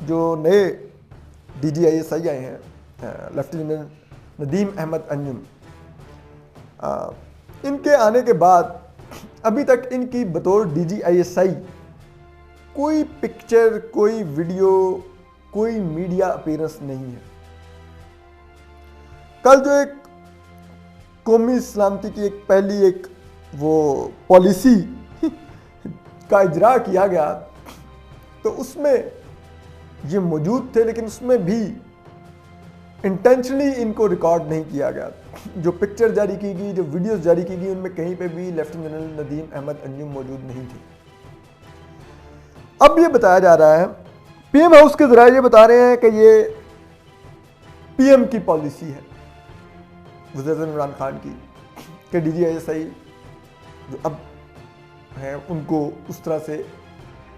जो नए DGISI आए हैं, लेफ्टिनेंट नदीम अहमद अंजुम, इनके आने के बाद अभी तक इनकी बतौर DGISI कोई पिक्चर, कोई वीडियो, कोई मीडिया अपीयरेंस नहीं है। कल जो एक कौमी सलामती की एक पहली एक वो पॉलिसी का इजरा किया गया, तो उसमें ये मौजूद थे, लेकिन उसमें भी इंटेंशनली इनको रिकॉर्ड नहीं किया गया। जो पिक्चर जारी की गई, जो वीडियोस जारी की गई, उनमें कहीं पे भी लेफ्टिनेंट जनरल नदीम अहमद अंजुम मौजूद नहीं थी। अब ये बताया जा रहा है, PM हाउस के जरिए ये बता रहे हैं कि ये PM की पॉलिसी है, वज़ीर-ए-आज़म इमरान खान की, कि DGISI जो अब हैं उनको उस तरह से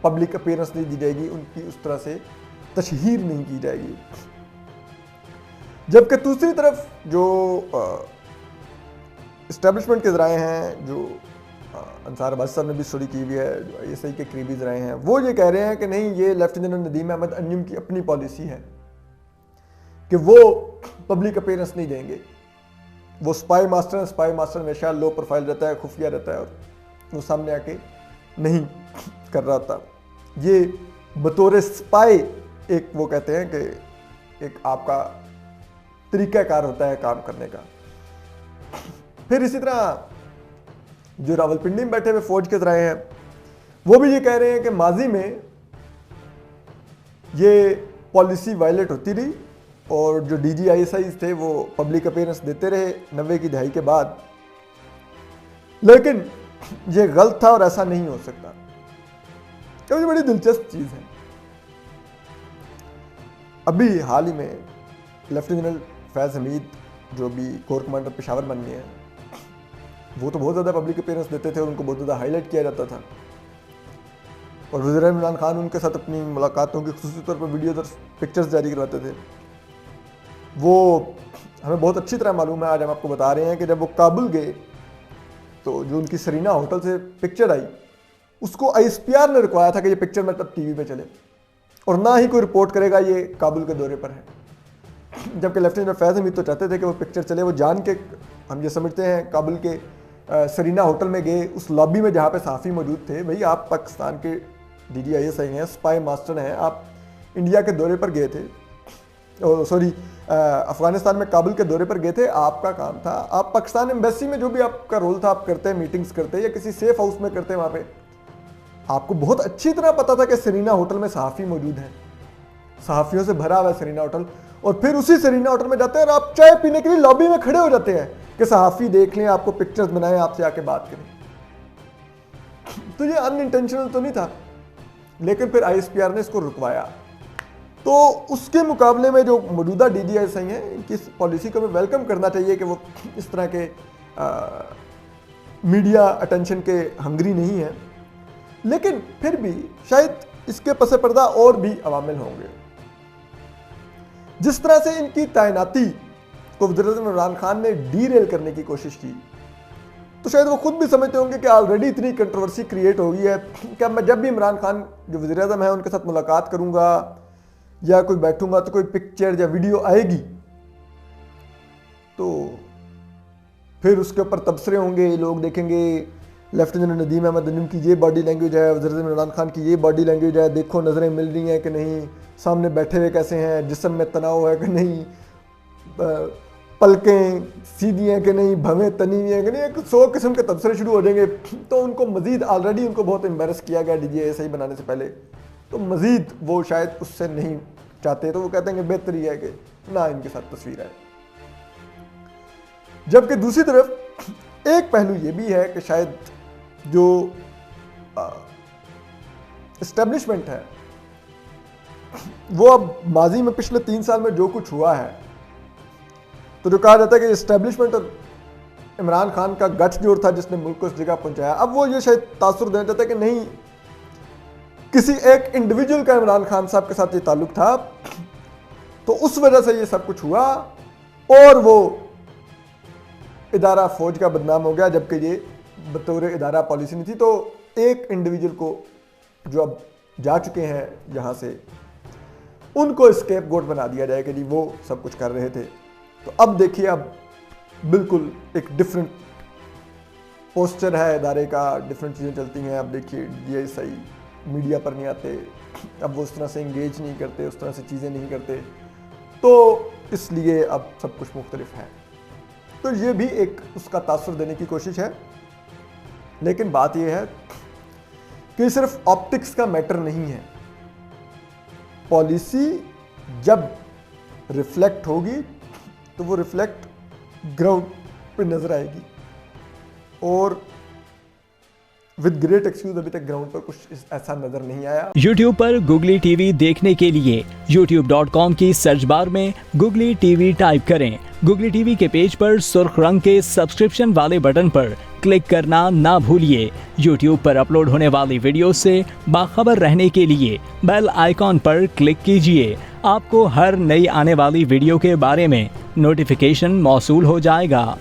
पब्लिक अपीयरेंस नहीं दी जाएगी, उनकी उस तरह से तशहीर नहीं की जाएगी। जबकि दूसरी तरफ जो इस्टेब्लिशमेंट के ज़राए हैं, जो अंसार अब्बासी साहब ने भी स्टोरी की हुई है, जो ISI के करीबी ज़राए हैं, वो ये कह रहे हैं कि नहीं, ये लेफ्टिनेंट जनरल नदीम अहमद अंजुम की अपनी पॉलिसी है कि वो पब्लिक अपीयरेंस नहीं देंगे। वो स्पाई मास्टर हमेशा लो प्रोफाइल रहता है, खुफिया रहता है, और वो सामने आके नहीं कर रहा था। ये बतौर स्पाई एक वो कहते हैं कि एक आपका तरीक़ाकार होता है काम करने का। फिर इसी तरह जो रावलपिंडी में बैठे हुए फौज के ज़राए हैं, वो भी ये कह रहे हैं कि माजी में ये पॉलिसी वायलेट होती रही और जो DGISI थे वो पब्लिक अपीयरेंस देते रहे 90 की दहाई के बाद, लेकिन ये गलत था और ऐसा नहीं हो सकता। तो ये बड़ी दिलचस्प चीज़ है। अभी हाल ही में लेफ्टिनेंट जनरल फैज़ हमीद, जो भी कोर कमांडर पेशावर बन गए हैं, वो तो बहुत ज़्यादा पब्लिक अपीयरेंस देते थे और उनको बहुत ज़्यादा हाईलाइट किया जाता था, और वज़ीर-ए-आज़म इमरान खान उनके साथ अपनी मुलाकातों की खुसूसी तौर पर वीडियोज़ और पिक्चर्स जारी करवाते थे। वो हमें बहुत अच्छी तरह मालूम है। आज हम आपको बता रहे हैं कि जब वो काबुल गए तो जो उनकी सरीना होटल से पिक्चर आई, उसको ISPR ने रिकवाया था कि ये पिक्चर मतलब TV पे चले, और ना ही कोई रिपोर्ट करेगा ये काबुल के दौरे पर है। जबकि लेफ्टिनेंट फैज़ हमीद तो चाहते थे कि वो पिक्चर चले। वो जान के, हम ये समझते हैं, काबुल के सरीना होटल में गए, उस लॉबी में जहाँ पे सहाफ़ी मौजूद थे। भाई, आप पाकिस्तान के DGISI हैं, स्पाई मास्टर हैं, आप इंडिया के दौरे पर गए थे, सॉरी अफ़गानिस्तान में काबुल के दौरे पर गए थे, आपका काम था, आप पाकिस्तान एम्बेसी में जो भी आपका रोल था आप करते, मीटिंग्स करते या किसी सेफ हाउस में करते, वहाँ पे आपको बहुत अच्छी तरह पता था कि सरीना होटल में सहाफ़ी मौजूद हैं, सहाफ़ियों से भरा हुआ है सरीना होटल, और फिर उसी सरीना होटल में जाते हैं और आप चाय पीने के लिए लॉबी में खड़े हो जाते हैं कि सहाफ़ी देख लें, आपको पिक्चर्स बनाएं, आपसे आके बात करें। तो ये अनइंटेंशनल तो नहीं था, लेकिन फिर ISPR ने इसको रुकवाया। तो उसके मुकाबले में जो मौजूदा DGISI हैं, इनकी इस पॉलिसी को हमें वेलकम करना चाहिए कि वो इस तरह के मीडिया अटेंशन के हंगरी नहीं है, लेकिन फिर भी शायद इसके पस पर्दा और भी अवामिल होंगे। जिस तरह से इनकी तैनाती को वज़ीर-ए-आज़म इमरान खान ने डीरेल करने की कोशिश की, तो शायद वो खुद भी समझते होंगे कि ऑलरेडी इतनी कंट्रोवर्सी क्रिएट हो गई है कि अब मैं जब भी इमरान खान जो वज़ीर-ए-आज़म है उनके साथ मुलाकात करूंगा या कोई बैठूंगा तो कोई पिक्चर या वीडियो आएगी, तो फिर उसके ऊपर तबसरे होंगे, लोग देखेंगे लेफ्टिनेंट जनरल नदीम अहमद अंजुम की ये बॉडी लैंग्वेज है, वज़ीर-ए-आज़म इमरान खान की ये बॉडी लैंग्वेज है, देखो नज़रें मिल रही हैं कि नहीं, सामने बैठे हुए कैसे हैं, जिस्म में तनाव है कि नहीं, पलकें सीधी हैं कि नहीं, भवें तनी हुई हैं कि नहीं, 100 किस्म के तबसरे शुरू हो जाएंगे। तो उनको मज़ीद ऑलरेडी उनको बहुत एम्बेरस किया गया DGISI बनाने से पहले, तो मज़ीद वो शायद उससे नहीं चाहते, तो वो कहते हैं कि बेहतर ही है कि ना इनके साथ तस्वीर है। जबकि दूसरी तरफ एक पहलू ये भी है कि शायद जो इस्टेब्लिशमेंट है वो अब माजी में पिछले 3 साल में जो कुछ हुआ है, तो जो कहा जाता है कि इस्टेब्लिशमेंट और इमरान खान का गठजोड़ था जिसने मुल्क को इस जगह पहुंचाया, अब वो ये शायद तासुर देना चाहता है कि नहीं, किसी एक इंडिविजुअल का इमरान खान साहब के साथ ये ताल्लुक था, तो उस वजह से ये सब कुछ हुआ और वो इदारा फौज का बदनाम हो गया, जबकि ये बतौर इदारा पॉलिसी नहीं थी। तो एक इंडिविजुअल को जो अब जा चुके हैं यहाँ से, उनको स्केपगोट बना दिया जाए कि जी वो सब कुछ कर रहे थे। तो अब देखिए, अब बिल्कुल एक डिफरेंट पोस्चर है इदारे का, डिफरेंट चीज़ें चलती हैं। अब देखिए ये सही मीडिया पर नहीं आते, अब वो उस तरह से इंगेज नहीं करते, उस तरह से चीज़ें नहीं करते, तो इसलिए अब सब कुछ मुख्तलिफ है। तो ये भी एक उसका तासुर देने की कोशिश है। लेकिन बात यह है कि सिर्फ ऑप्टिक्स का मैटर नहीं है। पॉलिसी जब रिफ्लेक्ट होगी तो वो रिफ्लेक्ट ग्राउंड पे नजर आएगी, और विद ग्रेट एक्सक्यूज अभी तक ग्राउंड पर कुछ ऐसा नजर नहीं आया। YouTube पर Googly TV देखने के लिए youtube.com की सर्च बार में Googly TV टाइप करें। Googly TV के पेज पर सुर्ख रंग के सब्सक्रिप्शन वाले बटन पर क्लिक करना ना भूलिए। YouTube पर अपलोड होने वाली वीडियो से बाखबर रहने के लिए बेल आइकॉन पर क्लिक कीजिए। आपको हर नई आने वाली वीडियो के बारे में नोटिफिकेशन मौसूल हो जाएगा।